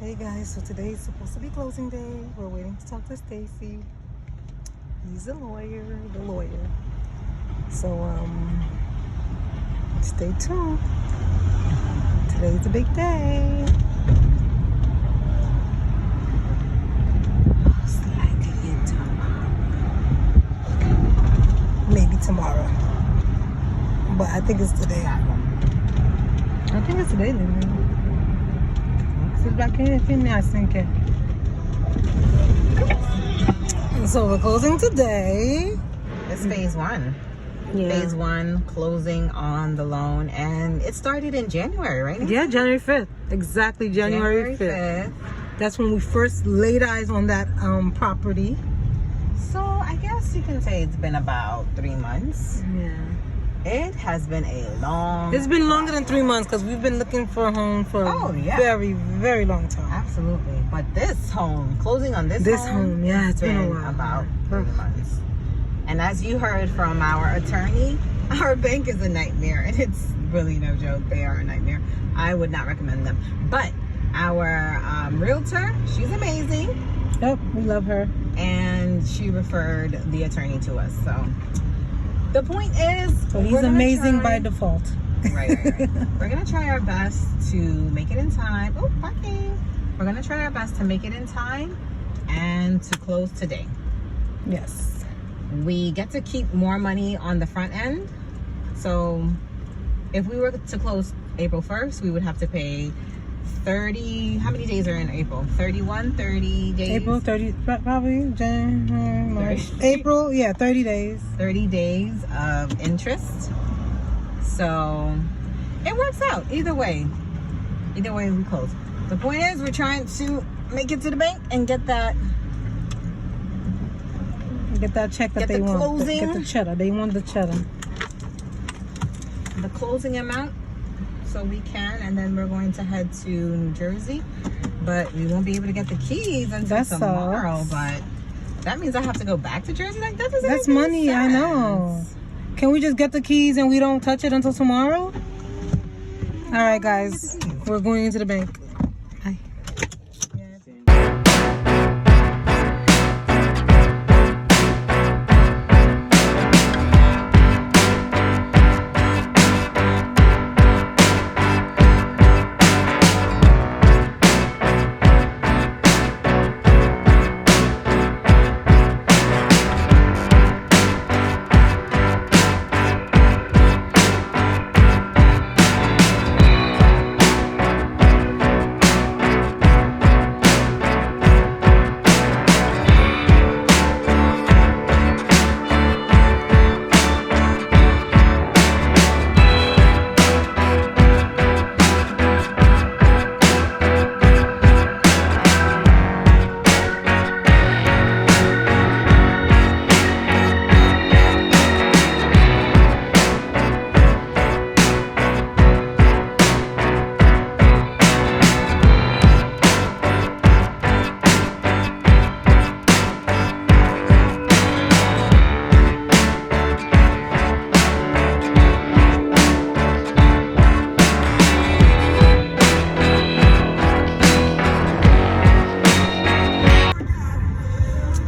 Hey guys, so today is supposed to be closing day. We're waiting to talk to Stacy. He's the lawyer. So stay tuned. Today's a big day. Maybe tomorrow. But I think it's today. Lily. Sit back in and me, I think it. So we're closing today. It's phase one. Yeah. Phase one closing on the loan, and it started in January, right? Yeah, January 5th. Exactly, January 5th. That's when we first laid eyes on that property. So I guess you can say it's been about 3 months. Yeah. It has been a long... It's been longer than 3 months because we've been looking for a home for a very, very long time. Absolutely. But this home, closing on this home, yeah, it's been a while. About 3 months. And as you heard from our attorney, our bank is a nightmare, and it's really no joke. They are a nightmare. I would not recommend them. But our realtor, she's amazing. Yep, we love her. And she referred the attorney to us. So the point is, so he's amazing by default. Right. We're gonna try our best to make it in time. Oh, parking. We're gonna try our best to make it in time and to close today. Yes. We get to keep more money on the front end. So if we were to close April 1st, we would have to pay 30, how many days are in April? 30 days? April, 30, probably, January, March. April, yeah, 30 days. 30 days of interest. So it works out either way. Either way we close. The point is, we're trying to make it to the bank and get that check that they want. Closing. Get the cheddar. They want the cheddar. The closing amount, so we can, and then we're going to head to New Jersey, but we won't be able to get the keys until tomorrow. But that means I have to go back to Jersey. Like, that doesn't make any money. sense. I know. Can we just get the keys and we don't touch it until tomorrow? All right, guys, we're going into the bank. Bye.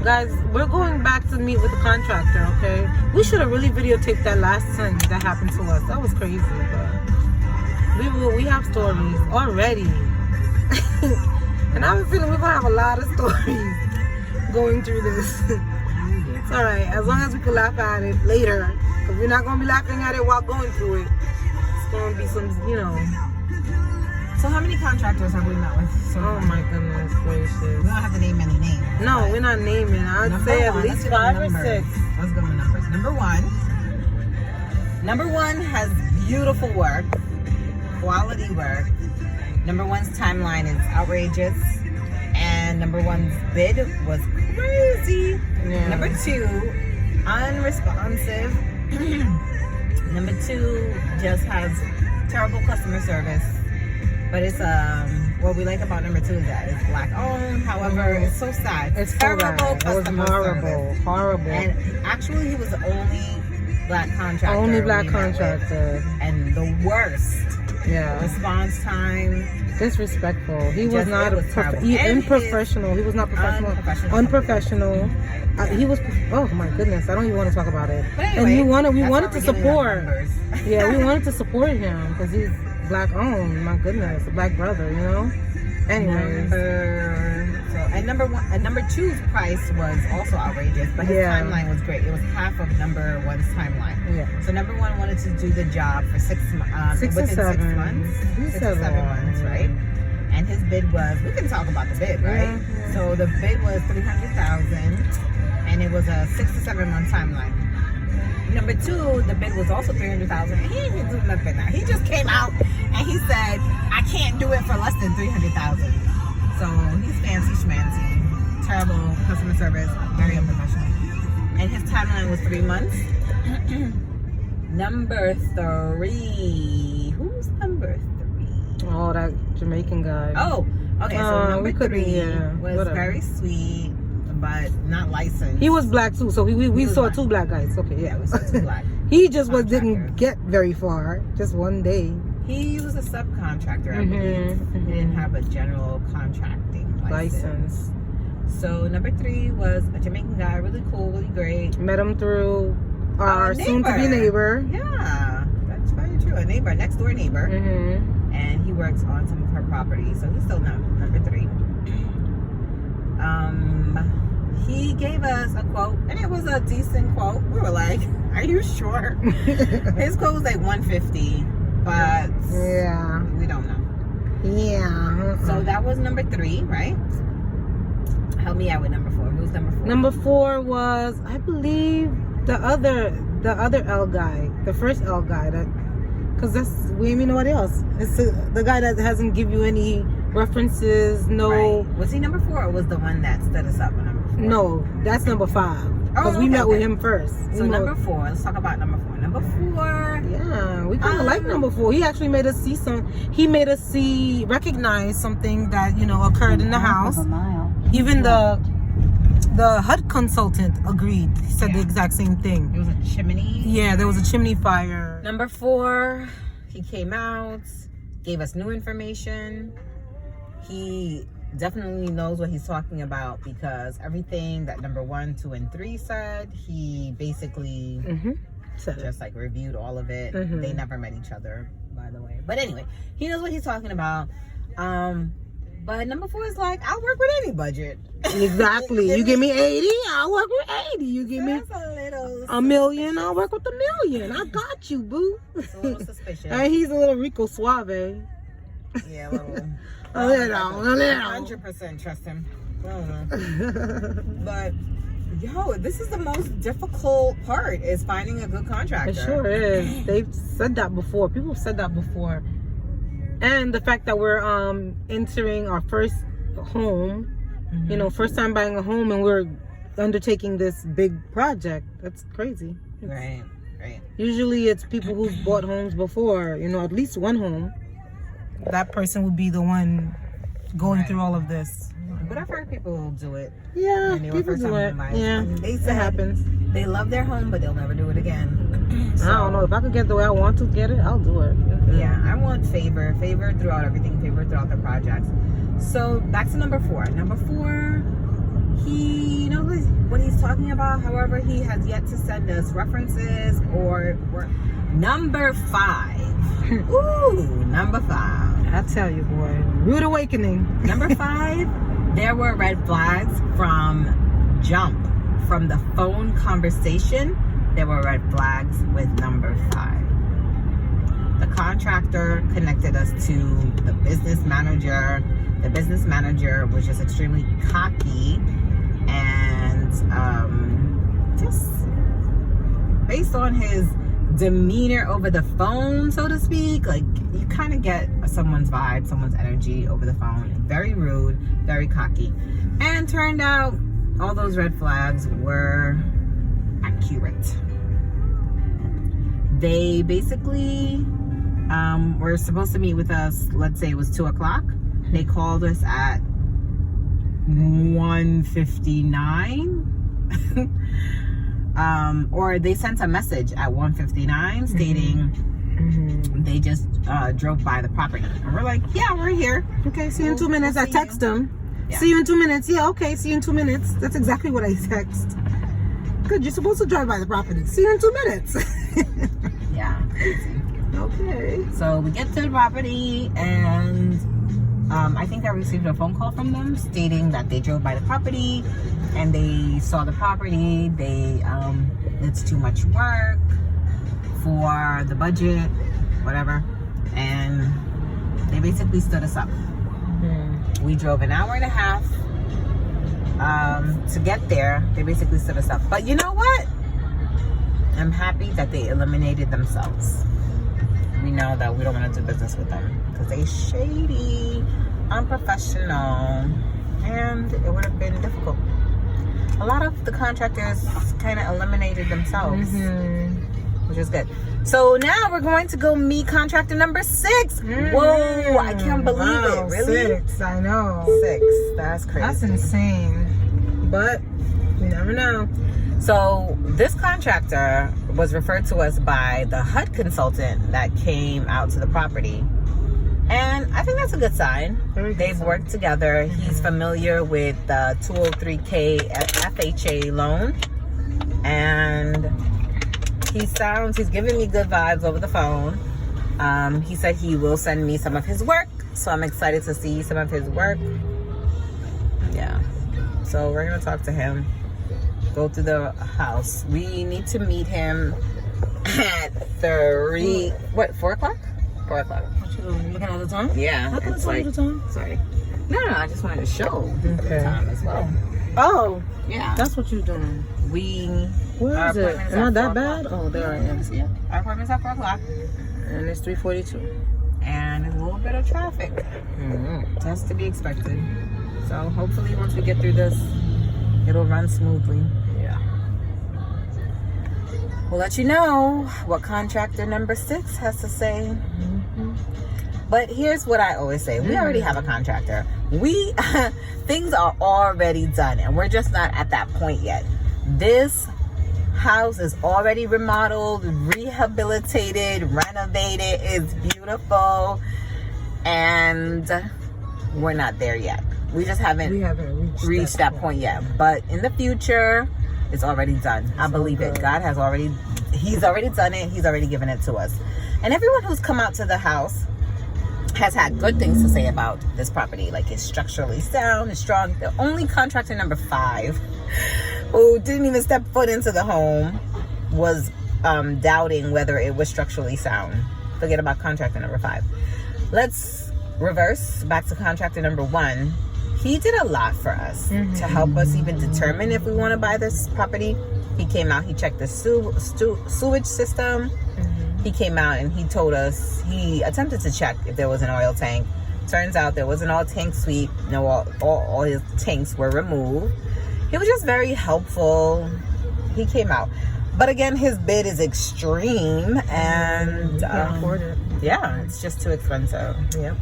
Guys, we're going back to meet with the contractor, okay? We should have really videotaped that last thing that happened to us. That was crazy, but we have stories already. And I have a feeling we're gonna have a lot of stories going through this. It's alright, as long as we can laugh at it later. Because we're not gonna be laughing at it while going through it. It's gonna be some, So how many contractors have we met with? Oh my goodness gracious. We don't have to name any names. No, we're not naming. I'd say at least 5 or 6. Let's go with numbers. Number one has beautiful work, quality work. Number one's timeline is outrageous, and number one's bid was crazy. Yeah. Number 2, unresponsive. Number 2 just has terrible customer service. But it's what we like about number 2 is that it's black owned. However, it's so sad. It's terrible customer service. Horrible. And actually, he was the only black contractor. And the worst Yeah. Response time. Disrespectful. He was not it was terrible. unprofessional. He was not professional. Unprofessional. He was. Oh my goodness! I don't even want to talk about it. But anyway, and we wanted to support. Yeah, we wanted to support him because he's black owned. My goodness, a black brother. You know. Anyways. Number two's price was also outrageous, but his timeline was great. It was half of number one's timeline. Yeah. So number one wanted to do the job for 6 months. 6 or 7 months. 6 or 7 months, right? And his bid was, we can talk about the bid, right? Yeah. So the bid was $300,000, and it was a 6 to 7 month timeline. Number two, the bid was also $300,000, and he didn't do nothing. He just came out and he said, "I can't do it for less than $300,000." So he's fancy schmancy, terrible customer service, very unprofessional. And his timeline was 3 months. Number three. Who's number three? Oh, that Jamaican guy. Oh, okay. So number three was very sweet, but not licensed. He was black too, so we saw black. 2 black guys. Okay, yeah, we saw 2 black. He just didn't get very far. Just one day. He was a subcontractor, I believe. He didn't have a general contracting license. So number 3 was a Jamaican guy, really cool, really great. Met him through our soon-to-be neighbor. Yeah, that's very true. A neighbor, next door neighbor. And he works on some of her property, so he's still number 3. He gave us a quote, and it was a decent quote. We were like, "Are you sure?" His quote was like $150, but we don't know. Yeah. So that was number 3, right? Help me out with number 4. Who's number 4? Number 4 was, I believe, the other L guy, the first L guy. Because we ain't nobody else. It's the guy that hasn't give you any references. No. Right. Was he number 4 or was the one that stood us up on number 4? No, that's number 5. Because we met with him first. So number 4. Let's talk about number 4. Number 4. Yeah, we kind of like number 4. He actually made us see recognize something that occurred in the house. Even the HUD consultant agreed. He said the exact same thing. It was a chimney. Yeah, there was a chimney fire. Number 4, he came out, gave us new information. He definitely knows what he's talking about because everything that number 1, 2, and 3 said, he basically just like reviewed all of it. They never met each other, by the way. But anyway, he knows what he's talking about. But number 4 is like, I'll work with any budget. Exactly. You give me 80, I'll work with 80. You give me a million, I'll work with $1 million. I got you, boo. It's a little suspicious. And he's a little Rico Suave. Yeah, a little. A little. 100% trust him. I don't know. But this is the most difficult part, is finding a good contractor. It sure is. They've said that before. People have said that before. And the fact that we're entering our first home, first time buying a home, and we're undertaking this big project. That's crazy. Right. Usually it's people who've bought homes before, at least one home. That person would be the one going through all of this. But I've heard people do it. Yeah, people do it. Yeah, it happens. They love their home, but they'll never do it again. So, I don't know. If I could get the way I want to get it, I'll do it. Yeah, I want favor throughout everything, favor throughout the projects. So back to number 4. Number 4, he knows what he's talking about. However, he has yet to send us references or number 5. Ooh, number 5. I tell you, boy, rude awakening. Number 5, there were red flags from jump. From the phone conversation, there were red flags with number 5. The contractor connected us to the business manager. The business manager was just extremely cocky and just based on his demeanor over the phone, so to speak, like you kind of get someone's vibe, someone's energy over the phone. Very rude, very cocky. And turned out all those red flags were accurate. They basically were supposed to meet with us, let's say it was 2 o'clock. They called us at 1:59. Or they sent a message at 1:59 stating they just drove by the property. And we're like, yeah, we're here. Okay, see you in 2 minutes. I text him. Yeah. See you in 2 minutes. Yeah, okay, see you in 2 minutes. That's exactly what I text. Good, you're supposed to drive by the property. See you in 2 minutes. Yeah, crazy. Okay. So we get to the property, and I think I received a phone call from them stating that they drove by the property and they saw the property. It's too much work for the budget, whatever, and they basically stood us up. We drove an hour and a half to get there. They basically stood us up. But you know what? I'm happy that they eliminated themselves. We know that we don't want to do business with them because they shady, unprofessional, and it would have been difficult. A lot of the contractors kind of eliminated themselves, which is good. So now we're going to go meet contractor number 6. Whoa, I can't believe it. Really? 6, I know. 6. That's crazy. That's insane. But you never know. So this contractor was referred to us by the HUD consultant that came out to the property. And I think that's a good sign. They've worked together. He's familiar with the 203K FHA loan. And he's giving me good vibes over the phone. He said he will send me some of his work. So I'm excited to see some of his work. Yeah. So we're going to talk to him. Go through the house. We need to meet him at 4 o'clock? 4 o'clock. You looking at the time? Yeah. I thought It's like, the time. sorry. No, I just wanted to show the time as well. Oh, Yeah. that's what you're doing. Where Our is it? appointment's Am I at that 4 bad? o'clock. Oh, there I am. Yeah. Our appointment's at 4 o'clock. And it's 3:42. And there's a little bit of traffic. That's to be expected. So hopefully once we get through this, it'll run smoothly. Yeah. We'll let you know what contractor number 6 has to say. But here's what I always say. We already have a contractor. Things are already done, and we're just not at that point yet. This house is already remodeled, rehabilitated, renovated. It's beautiful, and we're not there yet. We just haven't reached that point yet. But in the future, it's already done. I believe it. God has He's already done it. He's already given it to us. And everyone who's come out to the house has had good things to say about this property. Like, it's structurally sound, it's strong. The only contractor number 5 who didn't even step foot into the home was doubting whether it was structurally sound. Forget about contractor number 5. Let's reverse back to contractor number 1. He did a lot for us to help us even determine if we want to buy this property. He came out, he checked the sewage system. He came out and he told us, he attempted to check if there was an oil tank. Turns out there was an oil tank sweep. No, all his tanks were removed. He was just very helpful. He came out. But again, his bid is extreme, and can't afford it. Yeah, it's just too expensive. Yep.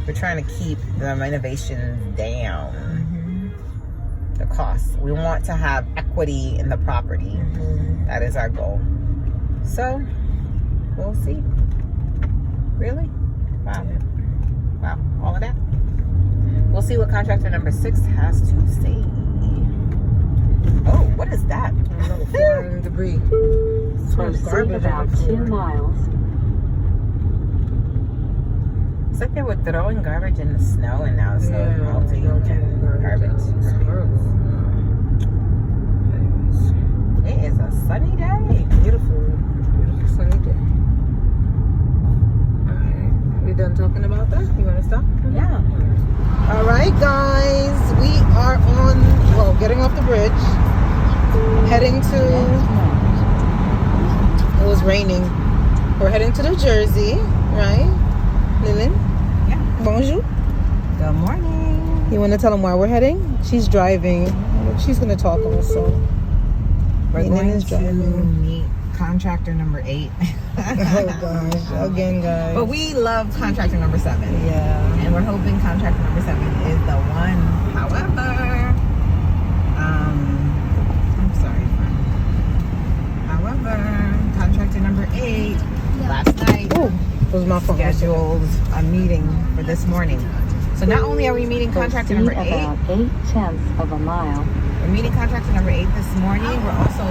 We're trying to keep the renovations down. The cost. We want to have equity in the property. That is our goal. So we'll see. Really? Wow. Wow. All of that? We'll see what contractor number 6 has to say. Oh, what is that? Foreign debris. Proceed about 2 miles. It's like they were throwing garbage in the snow, and now the snow is melting and garbage. It is a sunny day. Beautiful sunny day. Alright, we done talking about that? You want to stop? Yeah. Alright guys, we are getting off the bridge, heading to, it was raining, we're heading to New Jersey, right? Lillian? Yeah. Bonjour. Good morning. You want to tell them why we're heading? She's driving. She's going to talk also. We're Lillian going to meet contractor number 8. Oh gosh, again guys. But we love contractor number 7. Yeah. And we're hoping contractor number 7 is the one. However, I'm sorry, friend. However, contractor number 8 last night. Oh, was my fault. scheduled a meeting for this morning. So not only are we meeting contractor number 8, about 0.8 of a mile. we're meeting contractor number 8 this morning. We're also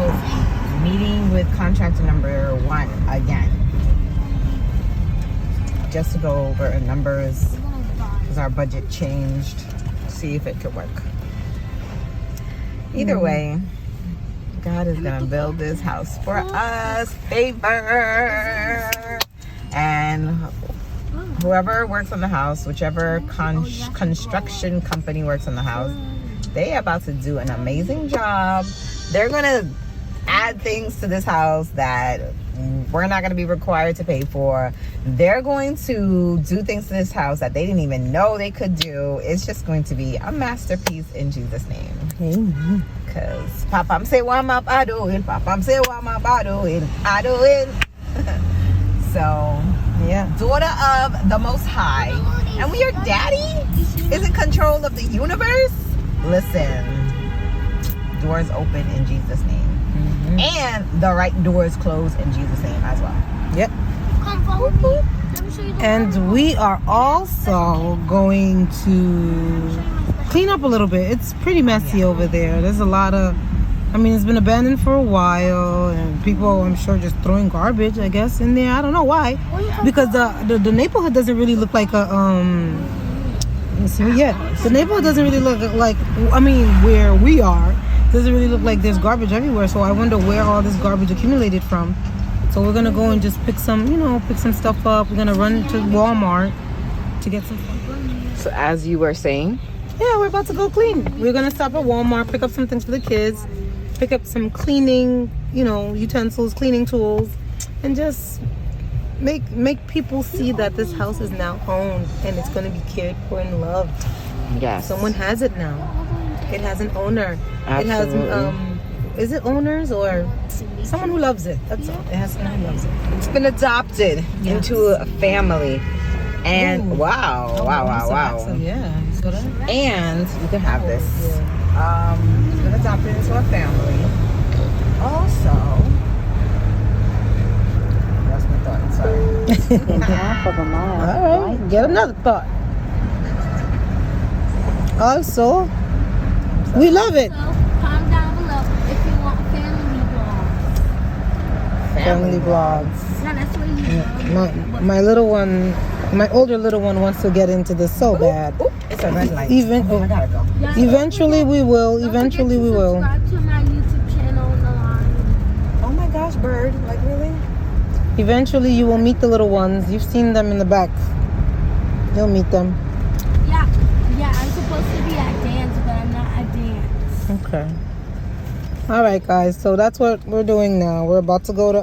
meeting with contractor number 1 again. Just to go over numbers, because our budget changed. See if it could work. Either way, God is gonna build this house for us. Favor. And whoever works on the house, whichever construction company works on the house, they are about to do an amazing job. They're gonna add things to this house that we're not going to be required to pay for. They're going to do things to this house that they didn't even know they could do. It's just going to be a masterpiece in Jesus' name. Amen. Because Papa say what I do it, Papa say what I do it, I do it. So, yeah, daughter of the Most High. And when your daddy is in control of the universe, listen, doors open in Jesus' name. And the right doors close in Jesus' name as well. Yep. Come follow me. Let me show you the And we are also going to clean up a little bit. It's pretty messy over there. There's a lot of, I mean, it's been abandoned for a while, and people, I'm sure, just throwing garbage, I guess, in there. I don't know why. Because the neighborhood doesn't really look like a, let me see, yeah. The neighborhood doesn't really look like, I mean, where we are, doesn't really look like there's garbage everywhere. So I wonder where all this garbage accumulated from. So we're gonna go and just pick some, pick some stuff up. We're gonna run to Walmart to get some. So as you were saying, Yeah, we're about to go clean. We're gonna stop at Walmart, pick up some things for the kids, pick up some cleaning, utensils, cleaning tools, and just make people see that this house is now owned and it's gonna be cared for and loved. yes, Someone has it now. It has an owner. Absolutely. It has, is it owners or someone who loves it? That's all. It has someone who loves it. it's been adopted into a family. And Ooh. wow. Yeah. So that, And you can have this. It's been adopted into a family. Also, that's my thought. Sorry. In half of a mile. all right. Get another thought. Also, we love it. So, comment down below if you want family vlogs. Family vlogs. Yeah, that's what you My little one, my older little one wants to get into this so bad. Ooh, it's a red light. I gotta go. Eventually we will. Eventually we will. Subscribe to my YouTube channel on the line. Oh my gosh, bird! Like really? Eventually you will meet the little ones. You've seen them in the back. You'll meet them. Yeah, I'm supposed to be at dance, but I'm not at dance. Okay. All right, guys. So that's what we're doing now. We're about to go to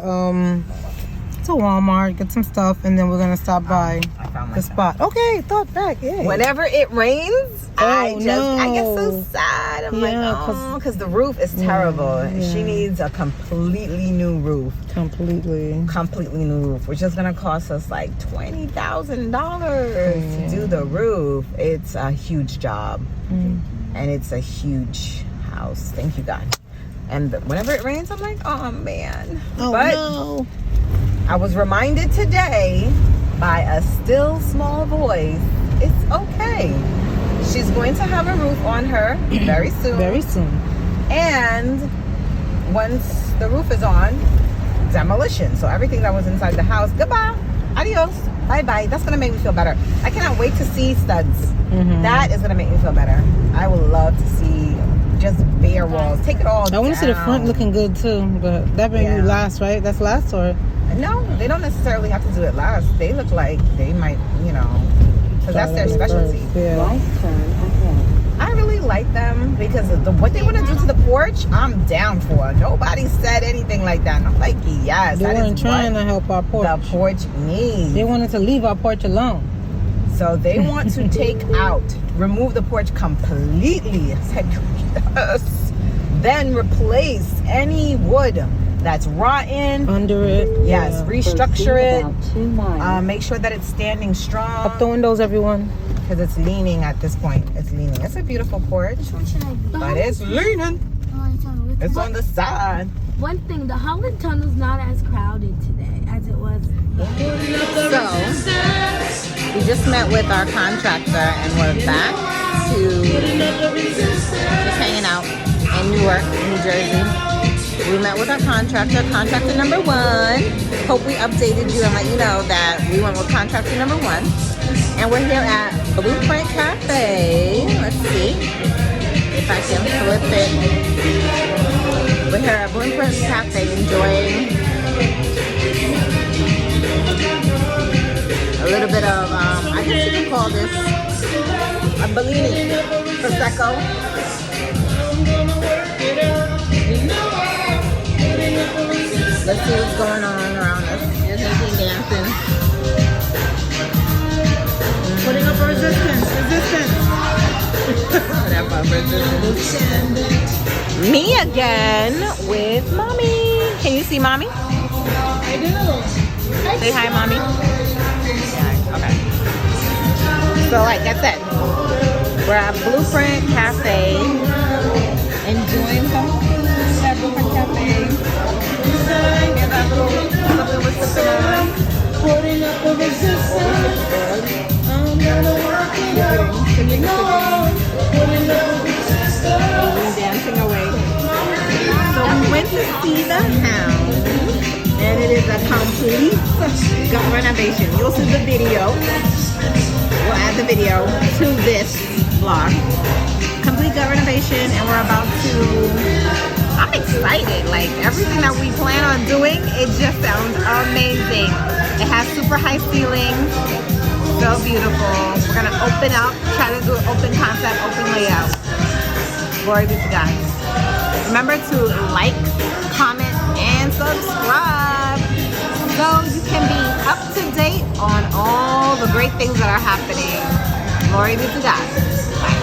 Walmart, get some stuff, and then we're gonna stop by I found the my spot. Okay, thought back. Yeah. Whenever it rains, I get so no. sad. I'm Yeah, like, because the roof is terrible. She needs a completely new roof. Completely New roof, which is gonna cost us like $20,000 to do the roof. It's a huge job, and it's a huge house. Thank you, God. And whenever it rains, I'm like, oh man. Oh But no. I was reminded today by a still small voice, it's okay. She's going to have a roof on her very soon. Very soon. And once the roof is on, demolition. So everything that was inside the house, goodbye, adios, bye-bye. That's going to make me feel better. I cannot wait to see studs. That is going to make me feel better. I would love to see just bare walls. Take it all down. I want to see the front looking good too, but that may be last, right? That's last, or? No, they don't necessarily have to do it last. They look like they might, because that's their specialty. Yeah. Right turn ahead. I really like them because of what they want to do to the porch, I'm down for. Nobody said anything like that. And I'm like, yes, They that weren't is trying what to help our porch. the porch needs. They wanted to leave our porch alone. So they want to remove the porch completely. It's like, yes. Then replace any wood that's rotten Under it. Yes, Yeah. restructure it. About 2 miles. Make sure that it's standing strong. Up the windows, everyone. Because it's leaning at this point. It's leaning. It's a beautiful porch, Which one should I do? but it's leaning. It's on the side. One thing, the Holland Tunnel's not as crowded today as it was. So We just met with our contractor and we're back to just hanging out in Newark, New Jersey. We met with our contractor number 1. Hope we updated you and let you know that we went with contractor number 1. And we're here at Blueprint Cafe. Let's see if I can flip it. We're here at Blueprint Cafe enjoying a little bit of, I guess you can call this a Bellini Prosecco. Let's see what's going on around us. There's anything dancing. Putting up a resistance. Whatever, resistance. Me again with mommy. Can you see mommy? I do. Say hi, mommy. Yeah, okay. So like I said, we're at Blueprint Cafe, enjoying some food at Blueprint Cafe. Here's that little something we're sipping on. Putting up a resistance. I'm gonna work it out. Singing, Putting up a resistance. dancing away. So we went to see the house, and it is a complete gut renovation. You'll see the video. We'll add the video to this vlog. Complete gut renovation, and we're about to. I'm excited. Like everything that we plan on doing, it just sounds amazing. It has super high ceilings, so beautiful. We're gonna open up, try to do an open concept, open layout. Glory be to God. Remember to like, comment, and subscribe so you can be up to date on all the great things that are happening. Glory be to God. Bye.